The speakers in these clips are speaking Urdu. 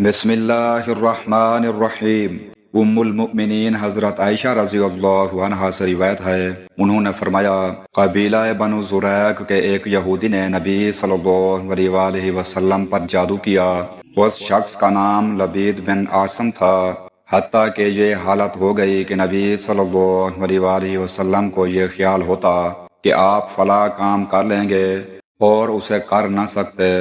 بسم اللہ الرحمن الرحیم۔ ام المؤمنین حضرت عائشہ رضی اللہ عنہا سے روایت ہے، انہوں نے فرمایا، قبیلہ بنو زریق کے ایک یہودی نے نبی صلی اللہ علیہ وآلہ وسلم پر جادو کیا۔ اس شخص کا نام لبید بن عاصم تھا، حتیٰ کہ یہ حالت ہو گئی کہ نبی صلی اللہ علیہ وآلہ وسلم کو یہ خیال ہوتا کہ آپ فلاں کام کر لیں گے اور اسے کر نہ سکتے۔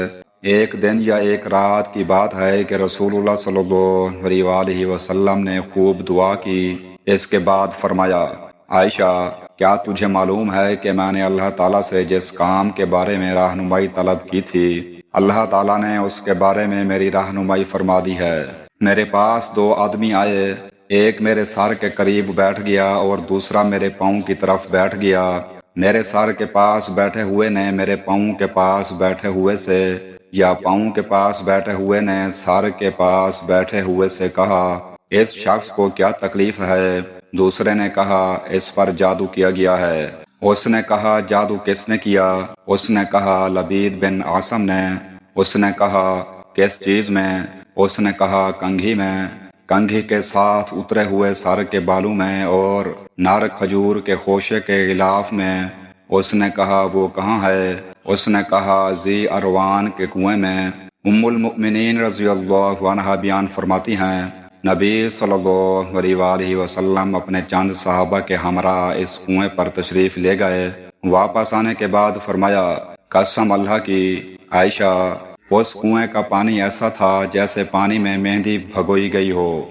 ایک دن یا ایک رات کی بات ہے کہ رسول اللہ صلی اللہ علیہ وآلہ وسلم نے خوب دعا کی۔ اس کے بعد فرمایا، عائشہ، کیا تجھے معلوم ہے کہ میں نے اللہ تعالیٰ سے جس کام کے بارے میں رہنمائی طلب کی تھی، اللہ تعالیٰ نے اس کے بارے میں میری رہنمائی فرما دی ہے۔ میرے پاس دو آدمی آئے، ایک میرے سر کے قریب بیٹھ گیا اور دوسرا میرے پاؤں کی طرف بیٹھ گیا۔ میرے سر کے پاس بیٹھے ہوئے نے میرے پاؤں کے پاس بیٹھے ہوئے سے، یا پاؤں کے پاس بیٹھے ہوئے نے سر کے پاس بیٹھے ہوئے سے کہا، اس شخص کو کیا تکلیف ہے؟ دوسرے نے کہا، اس پر جادو کیا گیا ہے۔ اس نے کہا، جادو کس نے کیا؟ اس نے کہا، لبید بن عاصم نے۔ اس نے کہا، کس چیز میں؟ اس نے کہا، کنگھی میں، کنگھی کے ساتھ اترے ہوئے سر کے بالوں میں اور نر کھجور کے خوشے کے غلاف میں۔ اس نے کہا، وہ کہاں ہے؟ اس نے کہا، ذی اروان کے کنویں میں۔ ام المؤمنین رضی اللہ عنہا بیان فرماتی ہیں، نبی صلی اللہ علیہ وآلہ وسلم اپنے چند صحابہ کے ہمراہ اس کنویں پر تشریف لے گئے۔ واپس آنے کے بعد فرمایا، قسم اللہ کی، عائشہ، اس کنویں کا پانی ایسا تھا جیسے پانی میں مہندی بھگوئی گئی ہو،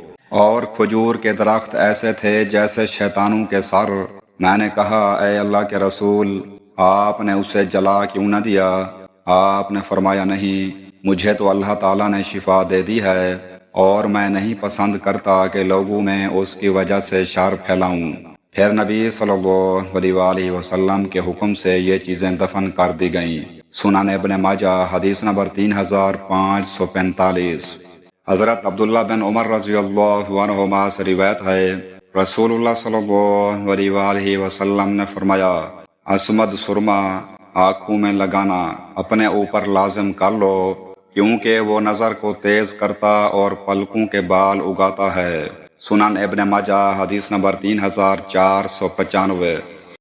اور کھجور کے درخت ایسے تھے جیسے شیطانوں کے سر۔ میں نے کہا، اے اللہ کے رسول، آپ نے اسے جلا کیوں نہ دیا؟ آپ نے فرمایا، نہیں، مجھے تو اللہ تعالیٰ نے شفا دے دی ہے، اور میں نہیں پسند کرتا کہ لوگوں میں اس کی وجہ سے شر پھیلاؤں۔ پھر نبی صلی اللہ علیہ وآلہ وسلم کے حکم سے یہ چیزیں دفن کر دی گئیں۔ سنن ابن ماجہ حدیث نمبر 3545۔ حضرت عبداللہ بن عمر رضی اللہ عنہما سے روایت ہے، رسول اللہ صلی اللہ علیہ وآلہ وسلم نے فرمایا، عصمت سرما آنکھوں میں لگانا اپنے اوپر لازم کر لو، کیونکہ وہ نظر کو تیز کرتا اور پلکوں کے بال اگاتا ہے۔ سنن ابن ماجہ حدیث نمبر 3495۔